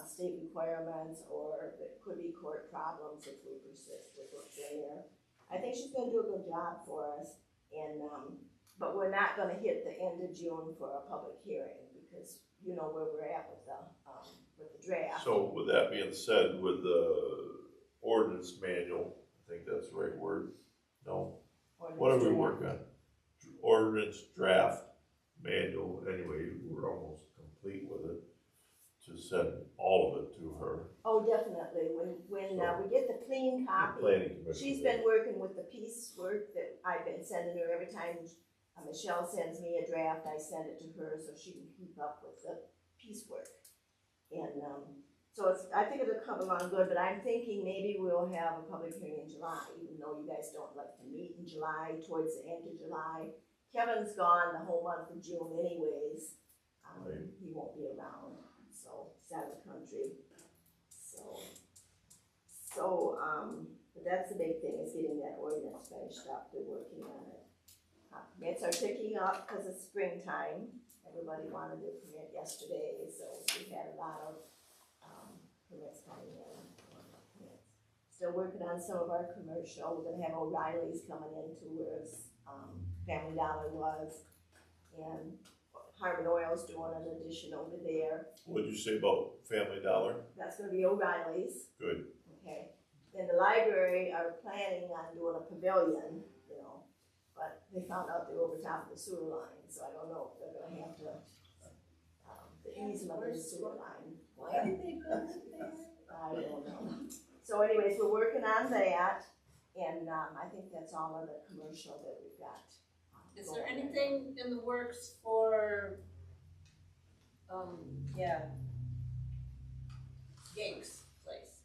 state requirements, or that could be court problems if we persist with what's in there. I think she's gonna do a good job for us, and, but we're not gonna hit the end of June for a public hearing, because you know where we're at with the draft. So with that being said, with the ordinance manual, I think that's the right word, no, what are we working on? Ordinance draft manual, anyway, we're almost complete with it, to send all of it to her. Oh, definitely, when we get the clean copy. Planning commission. She's been working with the piecework that I've been sending her every time Michelle sends me a draft, I send it to her so she can keep up with the piecework. And, so I think it'll come along good, but I'm thinking maybe we'll have a public hearing in July, even though you guys don't like to meet in July, towards the end of July. Kevin's gone the whole month of June anyways, Right. he won't be around, so he's out of the country. So, but that's the big thing, is getting that ordinance finished up, they're working on it. Permits are picking up because it's springtime, everybody wanted their permit yesterday, so we had a lot of, permits coming in. Still working on some of our commercial, we're gonna have O'Reilly's coming into where Family Dollar was, and Harvard Oil's doing an addition over there. What'd you say about Family Dollar? That's gonna be O'Reilly's. Good. Okay, then the library are planning on doing a pavilion, you know, but they found out they were over top of the sewer line, so I don't know if they're gonna have to, the easement of the sewer line. Why did they build it there? I don't know. So anyways, we're working on that, and, I think that's all of the commercial that we've got. Is there anything in the works for, Yake's place?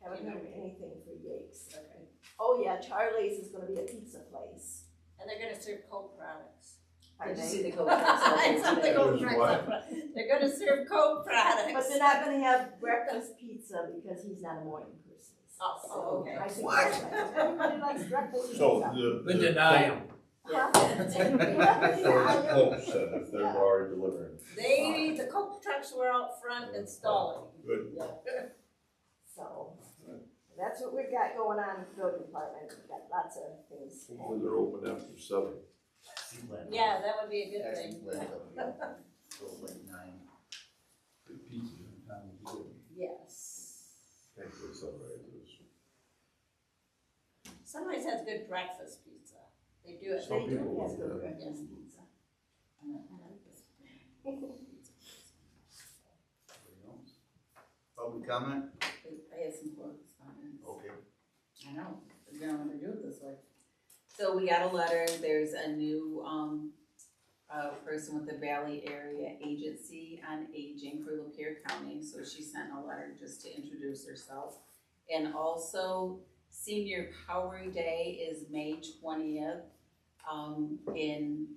Haven't heard anything for Yake's. Okay. Oh yeah, Charlie's is gonna be a pizza place. And they're gonna serve Coke products. Are Did you they? see the Coke trucks out there I saw the today? Coke There's products. They're gonna serve Coke products. But they're not gonna have breakfast pizza because he's not a morning person. Oh, So, okay. I think What? that's right. Everybody likes breakfast pizza. So the. Been denied. Huh? Coach said if they're already delivering. The Coke trucks were out front installing. Good. So, that's what we've got going on in the building department, we've got lots of things. Hopefully they're open after 7. Yeah, that would be a good Actually, thing. glad that we don't- Till like 9. Good pizza in town, is good. Yes. Thank you, Sunrisers. Sunrise has good breakfast pizza. They do it. Some They do people have love good that. breakfast Yes. pizza. Public comment? I have some correspondence. Okay. I know, we don't want to do it this way. So we got a letter, there's a new, person with the Valley Area Agency on Aging for Lapeer County, so she sent a letter just to introduce herself. And also, Senior Power Day is May 20th, in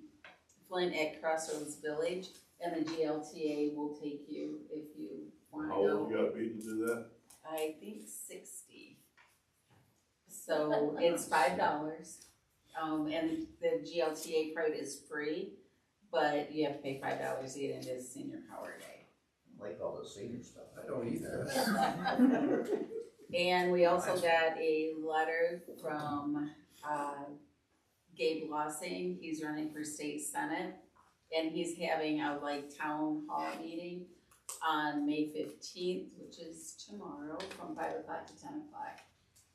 Flint at Crossroads Village, and the GLTA will take you if you wanna How go. old you gotta be to do that? I think 60. So it's $5. And the GLTA part is free, but you have to pay $5 to get into Senior Power Day. I like all the senior stuff. I don't either. And we also got a letter from Gabe Lossing. He's running for state senate, and he's having a town hall meeting on May 15th, which is tomorrow, from 5 o'clock to 10 o'clock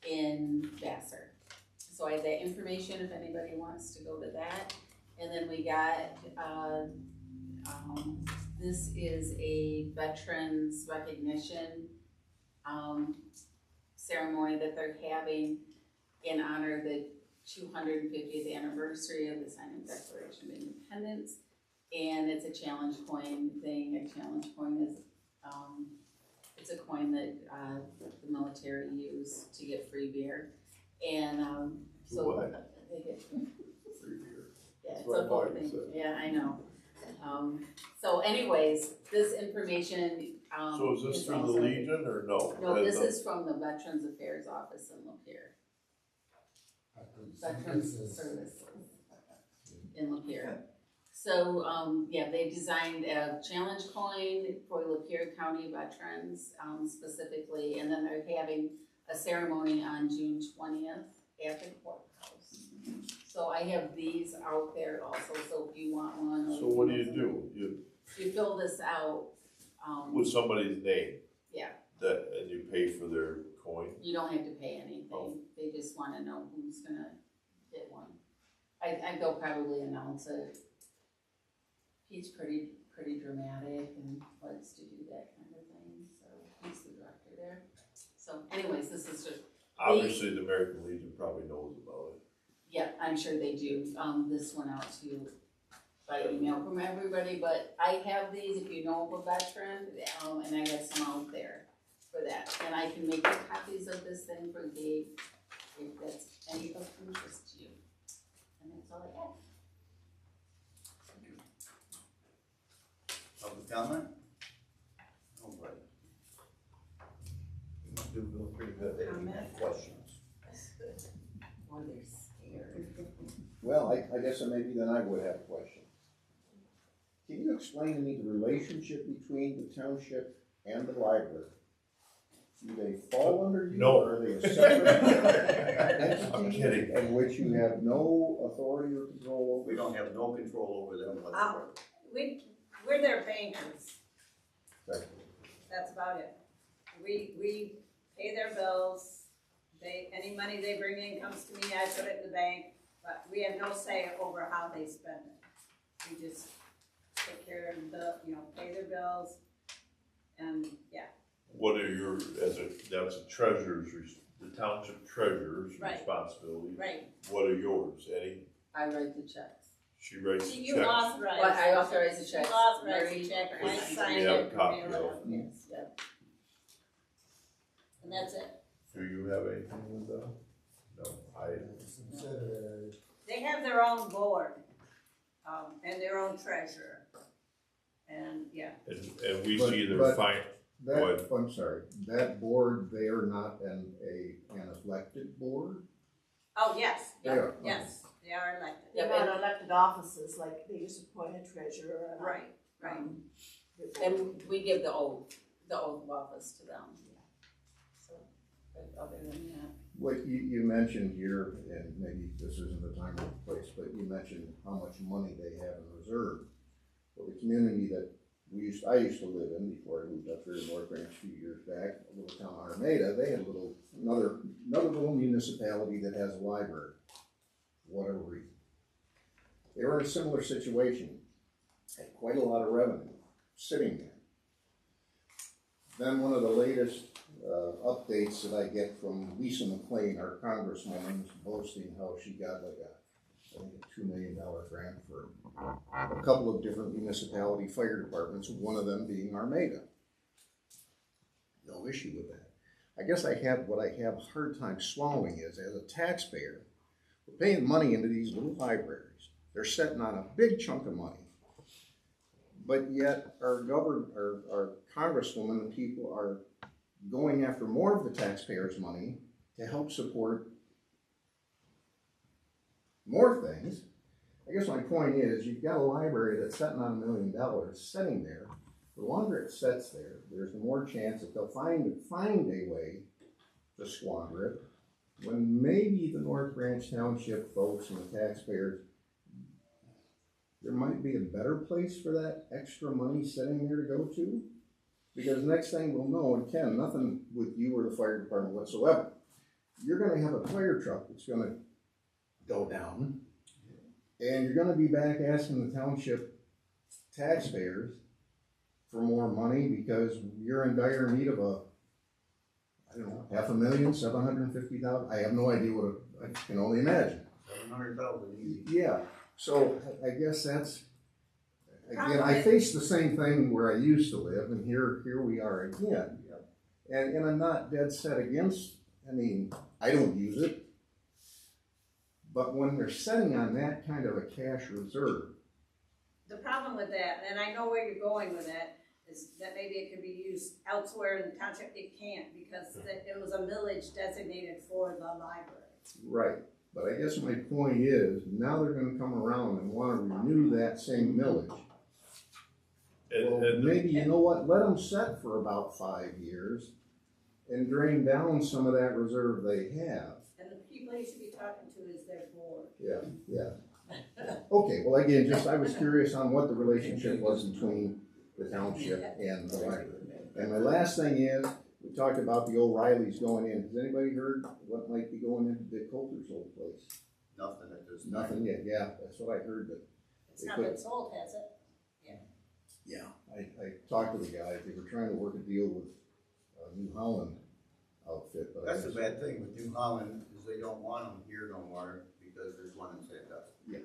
in Vassar. So I have that information if anybody wants to go to that. And then we got, this is a veterans recognition ceremony that they're having in honor of the 250th anniversary of the signing of the Declaration of Independence. And it's a challenge coin thing. A challenge coin is, it's a coin that the military use to get free beer. And so What? they get Free beer. yeah, That's it's what a whole Martin thing. said. Yeah, I know. So anyways, this information, So is this through the also- Legion or no? No, this is from the Veterans Affairs Office in Lapeer. Veterans Services in Lapeer. So, yeah, they designed a challenge coin for Lapeer County veterans, specifically, and then they're having a ceremony on June 20th at the courthouse. So I have these out there also, so if you want one. or So what do if you want do? You, somebody- You fill this out, with somebody's name? Yeah. That, and you pay for their coin? you don't have to pay anything, Oh. they just wanna know who's gonna get one. They'll probably announce it. He's pretty dramatic and likes to do that kind of thing, so he's the director there. So anyways, this is just, Obviously, the American Legion probably knows about it. yeah, I'm sure they do, this went out to by email from everybody, but I have these if you know of a veteran, and I got some out there for that. And I can make you copies of this thing for Gabe, if that's any of interest to you. And that's all I have. Public comment? Nobody. You must do pretty good there, you have questions. Or they're scared. Well, I guess maybe then I would have a question. Can you explain to me the relationship between the township and the library? Do they fall under you? No. Or are they a separate entity? I'm kidding. In which you have no authority or control over? We don't have no control over them whatsoever. We're their bankers. Right. That's about it. We pay their bills. Any money they bring in comes to me, I put it in the bank, but we have no say over how they spend it. We just take care of the, pay their bills, and, yeah. What are your, that's a treasurer's, the township treasurer's Right. responsibility. Right. What are yours, Eddie? I write the checks. She writes the You checks. authorize. But I authorize the checks. You authorize Mary- the check, I Mary- sign We it. have a copy and mail it of. out. Yes, yep. And that's it. Do you have anything with that? No, They have their own board, and their own treasurer. And, yeah, and we But- see their but- fine, Go ahead. I'm sorry, that board, they are not an elected board? oh, yes, They yeah, are, okay. yes, they are elected. Yeah, They're not elected offices, like they just appoint a treasurer. and, Right, right. And we give the oath of office to them. So, But other than that, What you mentioned here, and maybe this isn't the time or the place, but you mentioned how much money they have in reserve. Well, the community that I used to live in before I moved up here to North Branch a few years back, a little town Armada, they had another little municipality that has a library, for whatever reason. They were in a similar situation, had quite a lot of revenue sitting there. Then one of the latest updates that I get from Lisa McLean, our congresswoman, is boasting how she got like I think a $2 million grant for a couple of different municipality fire departments, one of them being Armada. No issue with that. I guess what I have a hard time swallowing is, as a taxpayer, we're paying money into these little libraries. They're sitting on a big chunk of money. But yet our congresswoman and people are going after more of the taxpayers' money to help support more things. I guess my point is, you've got a library that's sitting on $1 million, sitting there. The longer it sits there, there's the more chance that they'll find a way to squander it, when maybe the North Branch Township folks and the taxpayers, there might be a better place for that extra money sitting there to go to. Because next thing we'll know, and Ken, nothing with you or the fire department whatsoever, you're gonna have a fire truck that's gonna go down, and you're gonna be back asking the township taxpayers for more money because you're in dire need of I don't know, $500,000, $750,000. I have no idea I can only imagine. 700,000 easy. Yeah, so I guess that's, again, I face the same thing where I used to live, and here we are again. And I'm not dead set against, I don't use it. But when they're sitting on that kind of a cash reserve. The problem with that, and I know where you're going with that, is that maybe it could be used elsewhere in the township. It can't, because it was a millage designated for the library. Right, but I guess my point is, now they're gonna come around and wanna renew that same millage. Well, maybe, you know what, let them set for about 5 years and drain down some of that reserve they have. And the people you should be talking to is their board. Yeah. Okay, well, again, I was curious on what the relationship was between the township and the library. And my last thing is, we talked about the O'Reillys going in. Has anybody heard what might be going into Dick Coulter's old place? Nothing at this time. Nothing yet, yeah, that's what I heard, but. It's not been sold, has it? Yeah, I talked to the guys, they were trying to work a deal with New Holland outfit, but. That's the bad thing with New Holland, is they don't want them here no more, because there's one in Sandusky.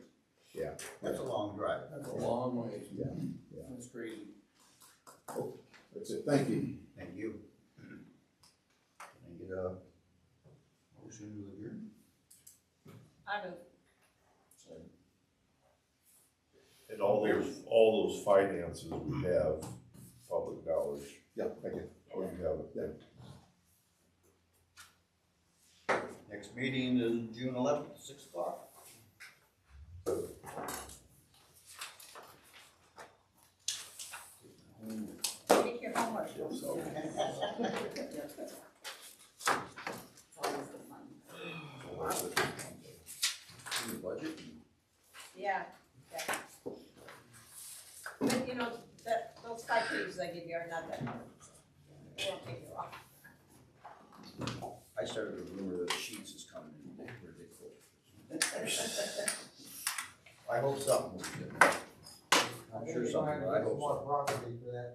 Yeah. That's a long drive. That's a long way. Yeah. That's crazy. Oh, that's it, thank you. Thank you. Can I get a motion to adjourn? I do. And all those finances we have, public knowledge, Yeah, thank you. oh, you have it. Yeah. Next meeting is June 11th, 6 o'clock. Take your homework. always the fun. Budget? Yeah. But you know, those 5 pages I give you are not that hard. It won't take you long. I started a rumor that Sheets is coming in ridiculous. I hope something will be good. I'm sure something, but I hope so. Property for that.